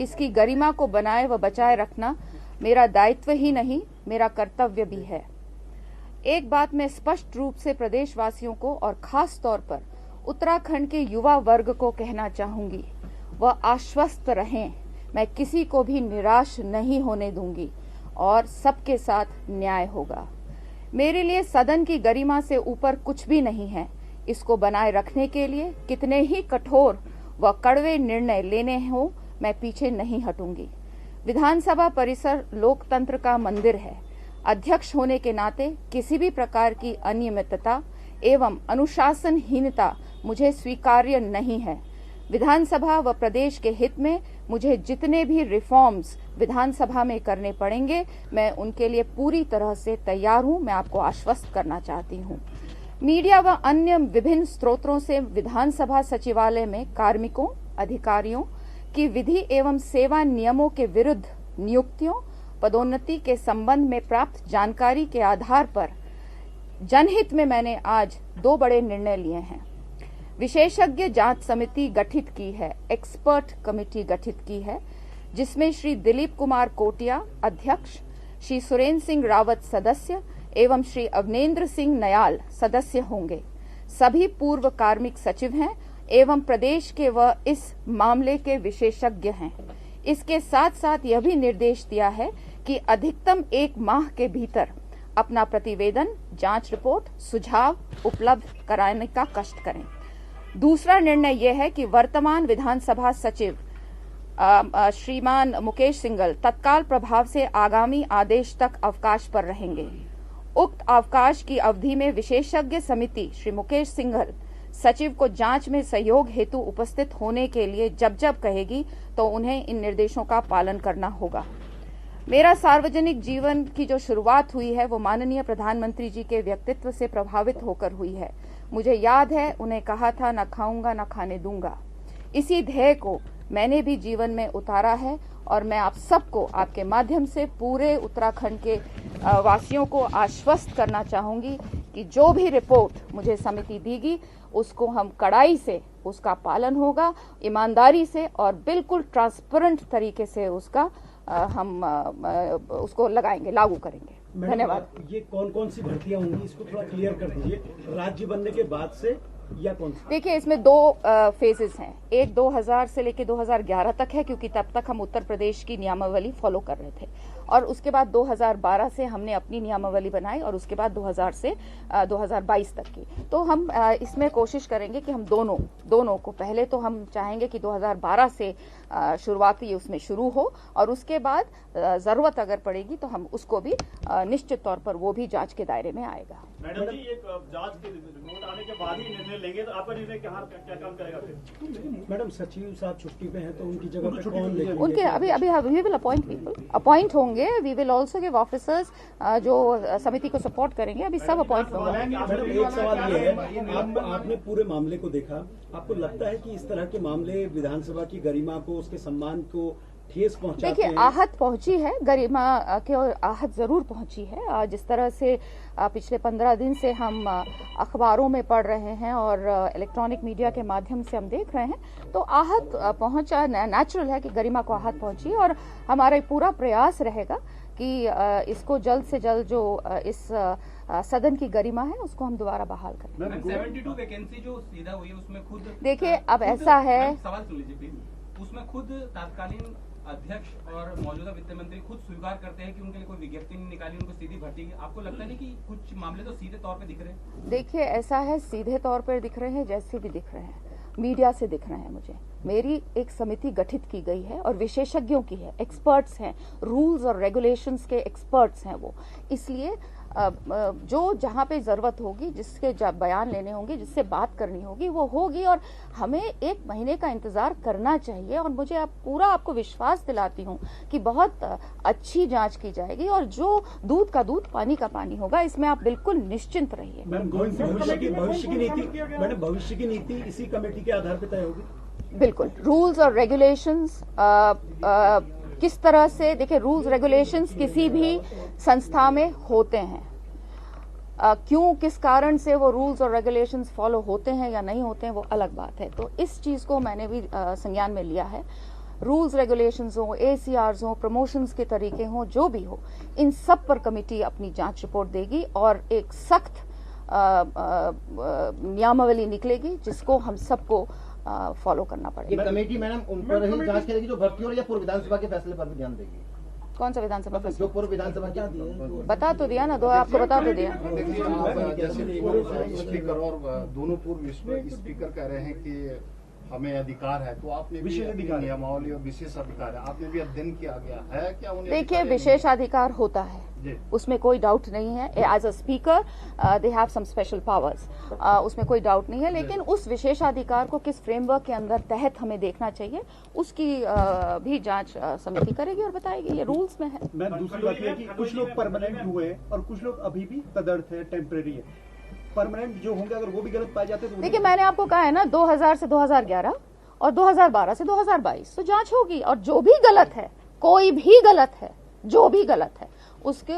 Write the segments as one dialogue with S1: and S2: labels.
S1: इसकी गरिमा को बनाए व बचाए रखना मेरा दायित्व ही नहीं, मेरा कर्तव्य भी है। एक बात मैं स्पष्ट रूप से प्रदेशवासियों को और खास तौर पर उत्तराखंड के युवा वर्ग को कहना चाहूंगी, वह आश्वस्त रहें, मैं किसी को भी निराश नहीं होने दूंगी और सबके साथ न्याय होगा। मेरे लिए सदन की गरिमा से ऊपर कुछ भी नहीं है। इसको बनाए रखने के लिए कितने ही कठोर व कड़वे निर्णय लेने हों, मैं पीछे नहीं हटूंगी। विधानसभा परिसर लोकतंत्र का मंदिर है। अध्यक्ष होने के नाते किसी भी प्रकार की अनियमितता एवं अनुशासनहीनता मुझे स्वीकार्य नहीं है। विधानसभा व प्रदेश के हित में मुझे जितने भी रिफॉर्म्स विधानसभा में करने पड़ेंगे, मैं उनके लिए पूरी तरह से तैयार हूं। मैं आपको आश्वस्त करना चाहती हूं। मीडिया व अन्य विभिन्न स्रोतों से विधानसभा सचिवालय में कार्मिकों, अधिकारियों की विधि एवं सेवा नियमों के विरुद्ध नियुक्तियों, पदोन्नति के संबंध में प्राप्त जानकारी के आधार पर जनहित में मैंने आज 2 बड़े निर्णय लिए हैं। विशेषज्ञ जांच समिति गठित की है, एक्सपर्ट कमेटी गठित की है, जिसमें श्री दिलीप कुमार कोटिया अध्यक्ष, श्री सुरेंद्र सिंह रावत सदस्य एवं श्री अवनेंद्र सिंह नयाल सदस्य होंगे। सभी पूर्व कार्मिक सचिव हैं एवं प्रदेश के व इस मामले के विशेषज्ञ हैं। इसके साथ साथ यह भी निर्देश दिया है कि अधिकतम 1 माह के भीतर अपना प्रतिवेदन, जांच रिपोर्ट, सुझाव उपलब्ध कराने का कष्ट करें। दूसरा निर्णय यह है कि वर्तमान विधानसभा सचिव श्रीमान मुकेश सिंघल तत्काल प्रभाव से आगामी आदेश तक अवकाश पर रहेंगे। उक्त अवकाश की अवधि में विशेषज्ञ समिति श्री मुकेश सिंघल सचिव को जांच में सहयोग हेतु उपस्थित होने के लिए जब जब कहेगी तो उन्हें इन निर्देशों का पालन करना होगा। मेरा सार्वजनिक जीवन की जो शुरुआत हुई है वो माननीय प्रधानमंत्री जी के व्यक्तित्व से प्रभावित होकर हुई है। मुझे याद है उन्हें कहा था, न खाऊंगा न खाने दूंगा। इसी ध्येय को मैंने भी जीवन में उतारा है और मैं आप सबको आपके माध्यम से पूरे उत्तराखंड के वासियों को आश्वस्त करना चाहूंगी कि जो भी रिपोर्ट मुझे समिति देगी उसको हम कड़ाई से उसका पालन होगा, ईमानदारी से और बिल्कुल ट्रांसपेरेंट तरीके से उसका हम उसको लगाएंगे, लागू करेंगे। धन्यवाद।
S2: ये कौन कौन सी भर्तियां होंगी, इसको थोड़ा क्लियर कर दीजिए। राज्य बनने के बाद से या कौन सी?
S1: देखिए, इसमें 2 फेजेस हैं। एक 2000 से लेकर 2011 तक है, क्योंकि तब तक हम उत्तर प्रदेश की नियमावली फॉलो कर रहे थे, और उसके बाद 2012 से हमने अपनी नियमावली बनाई और उसके बाद 2000 से 2022 तक की। तो हम इसमें कोशिश करेंगे कि हम दोनों को, पहले तो हम चाहेंगे कि 2012 से शुरुआती उसमें शुरू हो और उसके बाद जरूरत अगर पड़ेगी तो हम उसको भी निश्चित तौर पर वो भी जांच के दायरे में आएगा।
S3: मैडम जी, एक जांच के रिपोर्ट आने के बाद ही निर्णय लेंगे, तो आपका निर्णय क्या काम करेगा फिर?
S2: मैडम, सचिव साहब छुट्टी पे हैं तो उनकी जगह पे कौन लेंगे?
S1: उनके अभी we will appoint people, appoint होंगे। We will also give officers जो समिति को सपोर्ट करेंगे, अभी सब अपॉइंट होंगे।
S2: मैडम, एक सवाल ये है, आपने पूरे मामले को देखा, आपको लगता है कि इस तरह के मामले विधानसभा की गरिमा को, उसके सम्मान को ठेस पहुंचाते हैं?
S1: देखिए, आहत पहुंची है, गरिमा के आहत जरूर पहुंची है। जिस तरह से पिछले 15 दिन से हम अखबारों में पढ़ रहे हैं और इलेक्ट्रॉनिक मीडिया के माध्यम से हम देख रहे हैं, तो आहत पहुंचा, नेचुरल है कि गरिमा को आहत पहुंची, और हमारा पूरा प्रयास रहेगा कि इसको जल्द से जल्द जो इस सदन की गरिमा है उसको हम दोबारा बहाल करें।
S4: 72 वैकेंसी जो सीधा हुई है उसमें खुद,
S1: देखिए अब ऐसा है,
S4: सवाल सुन लीजिए प्लीज, उसमें खुद तत्कालीन अध्यक्ष और मौजूदा वित्त मंत्री खुद स्वीकार करते हैं कि उनके लिए कोई विज्ञप्ति नहीं निकाली, उनको सीधी भर्ती की। आपको लगता नहीं कि कुछ मामले तो सीधे तौर पे दिख रहे हैं?
S1: देखिए, ऐसा है, सीधे तौर पर दिख रहे हैं, जैसे भी दिख रहे हैं, मीडिया से दिख रहे हैं। मुझे मेरी एक समिति गठित की गई है और विशेषज्ञों की है, एक्सपर्ट्स हैं, रूल्स और रेगुलेशंस के एक्सपर्ट्स हैं वो। इसलिए जो जहां पे जरूरत होगी, जिसके बयान लेने होंगे, जिससे बात करनी होगी, वो होगी, और हमें 1 महीने का इंतजार करना चाहिए। और मुझे पूरा आपको विश्वास दिलाती हूँ कि बहुत अच्छी जांच की जाएगी और जो दूध का दूध, पानी का पानी होगा, इसमें आप बिल्कुल निश्चिंत रहिए।
S2: मैडम, भविष्य की नीति इसी कमेटी के आधार पर तय होगी?
S1: बिल्कुल। रूल्स और रेगुलेशंस किस तरह से, देखिए, रूल्स रेगुलेशंस किसी भी संस्था में होते हैं, क्यों, किस कारण से वो रूल्स और रेगुलेशंस फॉलो होते हैं या नहीं होते हैं, वो अलग बात है। तो इस चीज को मैंने भी संज्ञान में लिया है। रूल्स रेगुलेशंस हो, ACRs हो, प्रमोशंस के तरीके हो, जो भी हो, इन सब पर कमेटी अपनी जांच रिपोर्ट देगी और एक सख्त नियमावली निकलेगी जिसको हम सबको फॉलो करना
S5: ये
S1: पड़ेगा।
S5: कमेटी मैडम उन पर ही जांच करेगी जो भर्ती हो रही है, पूर्व विधानसभा के फैसले पर भी ध्यान देगी?
S1: कौन सा विधानसभा
S5: जो
S1: फैसला?
S5: पूर्व विधानसभा की
S1: बता तो दिया ना, दो आपको बता तो दिया।
S6: देखिए, आप जैसे पूर्व स्पीकर और दोनों पूर्व स्पीकर कह रहे हैं कि हमें अधिकार है, तो आपने भी अपनी नियमावली और विशेष अधिकार है, आपने भी अध्ययन किया गया है क्या? उन्हें
S1: देखिए, विशेषाधिकार होता है, उसमें कोई डाउट नहीं है। As a speaker they have some special powers, उसमें कोई डाउट नहीं है। लेकिन उस विशेषाधिकार को किस फ्रेमवर्क के अंदर तहत हमें देखना चाहिए, उसकी भी जांच समिति करेगी और बताएगी। ये रूल्स में है।
S2: मैम, दूसरी बात यह है कि कुछ लोग परमानेंट हुए और कुछ लोग अभी भी तदर्थ है, टेम्परेरी है। परमानेंट जो होंगे अगर वो भी गलत पाए जाते तो
S1: देखिए, मैंने आपको कहा है ना, 2000 से 2011 और 2012 से 2022 तो जांच होगी, और जो भी गलत है, कोई भी गलत है, जो भी गलत है, उसके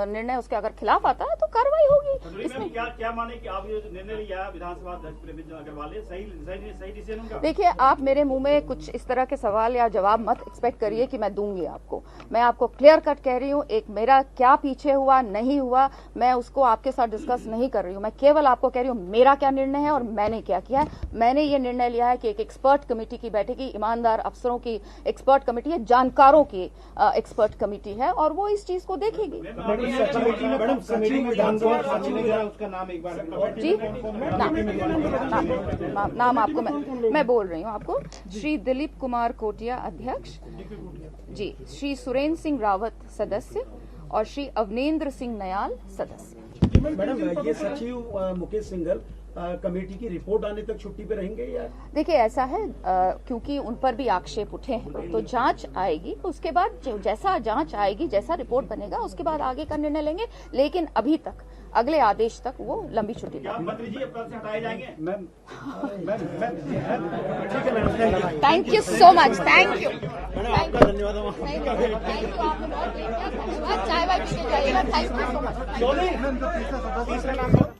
S1: निर्णय उसके अगर खिलाफ आता है तो कार्रवाई होगी।
S3: इसमें क्या माने कि आप ये निर्णय लिया विधानसभा अध्यक्ष प्रेमचंद अग्रवाल ने, सही डिसीजन होगा?
S1: देखिए, आप मेरे मुंह में कुछ इस तरह के सवाल या जवाब मत एक्सपेक्ट करिए कि मैं दूंगी आपको। मैं आपको क्लियर कट कह रही हूँ, एक मेरा क्या पीछे हुआ नहीं हुआ, मैं उसको आपके साथ डिस्कस नहीं कर रही हूँ। मैं केवल आपको कह रही हूँ मेरा क्या निर्णय है और मैंने क्या किया है। मैंने ये निर्णय लिया है कि एक एक्सपर्ट कमेटी की बैठेगी, ईमानदार अफसरों की एक्सपर्ट कमेटी है, जानकारों की एक्सपर्ट कमेटी है, और वो इस चीज को देखेगी।
S2: मैडम, सचिव विधानसभा
S5: उसका नाम एक बार
S1: जी, नाम आपको मैं बोल रही हूँ आपको। श्री दिलीप कुमार कोटिया अध्यक्ष, जी, श्री सुरेंद्र सिंह रावत सदस्य और श्री अवनेंद्र सिंह नयाल सदस्य।
S2: मैडम, ये सचिव मुकेश सिंघल कमेटी की रिपोर्ट आने तक छुट्टी पे रहेंगे या?
S1: देखिए, ऐसा है, क्योंकि उन पर भी आक्षेप उठे हैं, तो जांच आएगी, उसके बाद जैसा जांच आएगी, जैसा रिपोर्ट बनेगा, उसके बाद आगे का निर्णय लेंगे। लेकिन अभी तक, अगले आदेश तक वो लंबी छुट्टी
S3: क्या मंत्री जी पद से हटाए जाएंगे?
S2: मैम, ठीक है madam,
S1: thank you so much, thank you.
S2: आपका धन्यवाद।
S1: चाय वाय पी के जाइएगा। Thank you so much.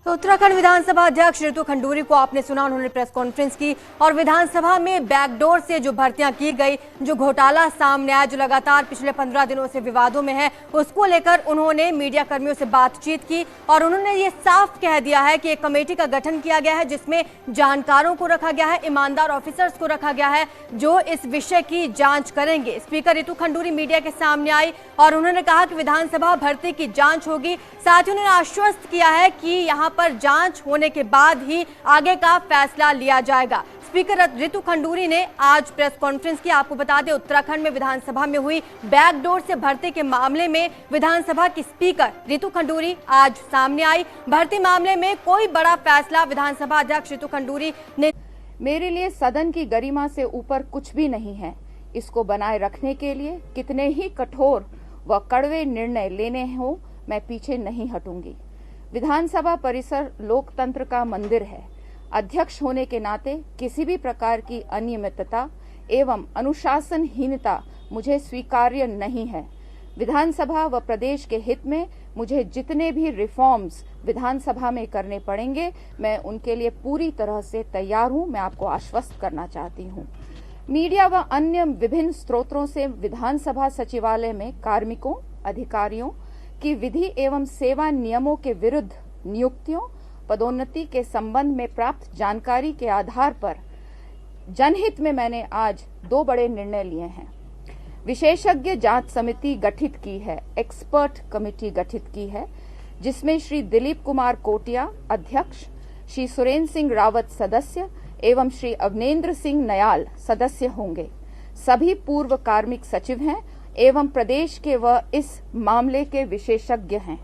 S7: तो उत्तराखंड विधानसभा अध्यक्ष रितु खंडूरी को आपने सुना, उन्होंने प्रेस कॉन्फ्रेंस की और विधानसभा में बैकडोर से जो भर्तियां की गई, जो घोटाला सामने आया, जो लगातार पिछले 15 दिनों से विवादों में है, उसको लेकर उन्होंने मीडिया कर्मियों से बातचीत की और उन्होंने ये साफ कह दिया है कि एक कमेटी का गठन किया गया है जिसमें जानकारों को रखा गया है, ईमानदार ऑफिसर्स को रखा गया है जो इस विषय की जांच करेंगे। स्पीकर रितु खंडूरी मीडिया के सामने आई और उन्होंने कहा कि विधानसभा भर्ती की जांच होगी। साथ ही उन्होंने आश्वस्त किया है कि यहाँ पर जांच होने के बाद ही आगे का फैसला लिया जाएगा। स्पीकर रितु खंडूरी ने आज प्रेस कॉन्फ्रेंस की। आपको बता दें, उत्तराखंड में विधानसभा में हुई बैकडोर से भर्ती के मामले में विधानसभा की स्पीकर रितु खंडूरी आज सामने आई। भर्ती मामले में कोई बड़ा फैसला विधानसभा अध्यक्ष रितु खंडूरी ने।
S1: मेरे लिए सदन की गरिमा से ऊपर कुछ भी नहीं है। इसको बनाए रखने के लिए कितने ही कठोर व कड़वे निर्णय लेने हों, मैं पीछे नहीं हटूंगी। विधानसभा परिसर लोकतंत्र का मंदिर है। अध्यक्ष होने के नाते किसी भी प्रकार की अनियमितता एवं अनुशासनहीनता मुझे स्वीकार्य नहीं है। विधानसभा व प्रदेश के हित में मुझे जितने भी रिफॉर्म्स विधानसभा में करने पड़ेंगे, मैं उनके लिए पूरी तरह से तैयार हूं। मैं आपको आश्वस्त करना चाहती हूं। मीडिया व अन्य विभिन्न स्रोतों से विधानसभा सचिवालय में कार्मिकों, अधिकारियों की विधि एवं सेवा नियमों के विरुद्ध नियुक्तियों, पदोन्नति के संबंध में प्राप्त जानकारी के आधार पर जनहित में मैंने आज 2 बड़े निर्णय लिए हैं। विशेषज्ञ जांच समिति गठित की है, एक्सपर्ट कमेटी गठित की है, जिसमें श्री दिलीप कुमार कोटिया अध्यक्ष, श्री सुरेंद्र सिंह रावत सदस्य एवं श्री अवनेंद्र सिंह नयाल सदस्य होंगे। सभी पूर्व कार्मिक सचिव हैं एवं प्रदेश के व इस मामले के विशेषज्ञ हैं।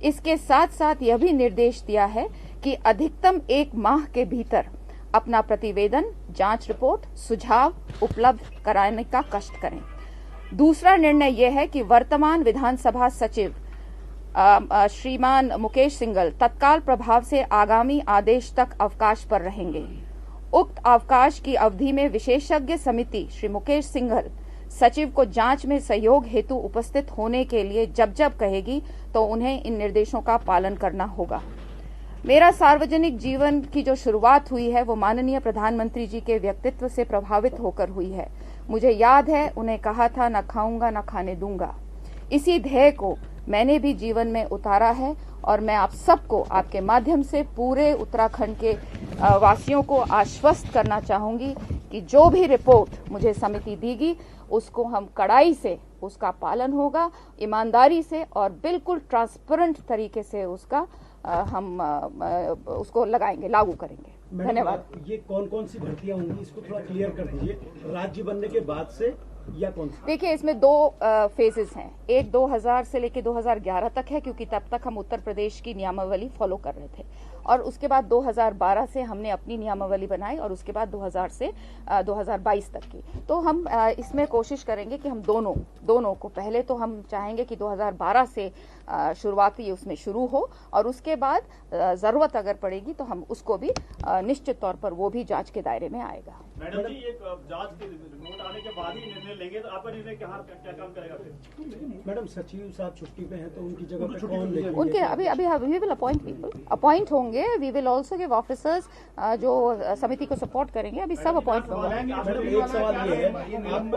S1: इसके साथ साथ यह भी निर्देश दिया है कि अधिकतम 1 माह के भीतर अपना प्रतिवेदन, जांच रिपोर्ट, सुझाव उपलब्ध कराने का कष्ट करें। दूसरा निर्णय यह है कि वर्तमान विधानसभा सचिव श्रीमान मुकेश सिंघल तत्काल प्रभाव से आगामी आदेश तक अवकाश पर रहेंगे। उक्त अवकाश की अवधि में विशेषज्ञ समिति श्री मुकेश सिंघल सचिव को जांच में सहयोग हेतु उपस्थित होने के लिए जब जब कहेगी तो उन्हें इन निर्देशों का पालन करना होगा। मेरा सार्वजनिक जीवन की जो शुरुआत हुई है वो माननीय प्रधानमंत्री जी के व्यक्तित्व से प्रभावित होकर हुई है। मुझे याद है उन्हें कहा था न खाऊंगा न खाने दूंगा। इसी ध्येय को मैंने भी जीवन में उतारा है और मैं आप सबको आपके माध्यम से पूरे उत्तराखंड के वासियों को आश्वस्त करना चाहूंगी कि जो भी रिपोर्ट मुझे समिति देगी उसको हम कड़ाई से उसका पालन होगा, ईमानदारी से और बिल्कुल ट्रांसपेरेंट तरीके से उसका हम उसको लगाएंगे, लागू करेंगे। धन्यवाद।
S2: ये कौन कौन सी भर्तियां होंगी इसको थोड़ा क्लियर कर दीजिए, राज्य बनने के बाद से या कौन सी?
S1: देखिए, इसमें दो फेजेस हैं। एक 2000 से लेकर 2011 तक है, क्योंकि तब तक हम उत्तर प्रदेश की नियमावली फॉलो कर रहे थे, और उसके बाद 2012 से हमने अपनी नियमावली बनाई और उसके बाद 2000 से 2022 तक की। तो हम इसमें कोशिश करेंगे कि हम दोनों को, पहले तो हम चाहेंगे कि 2012 से शुरुआती उसमें शुरू हो और उसके बाद जरूरत अगर पड़ेगी तो हम उसको भी निश्चित तौर पर वो भी जांच के दायरे में आएगा।
S3: मैडम जी, एक जांच के रिपोर्ट आने के बाद ही निर्णय लेंगे, तो आपका निर्णय क्या काम करेगा फिर?
S2: मैडम, सचिव साहब छुट्टी पे हैं तो उनकी जगह पे कौन लेंगे?
S1: उनके अभी we will appoint people, appoint होंगे। We will also give officers जो समिति को सपोर्ट करेंगे, अभी सब अपॉइंट होंगे।
S2: मैडम, एक सवाल ये है,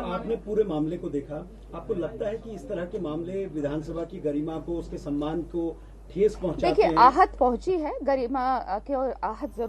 S2: आपने पूरे मामले को देखा, आपको लगता है कि इस तरह के मामले विधानसभा की गरिमा को, उसके सम्मान को ठेस पहुंचाते हैं?
S1: देखिए, आहत पहुंची है, गरिमा के और आहत जरूर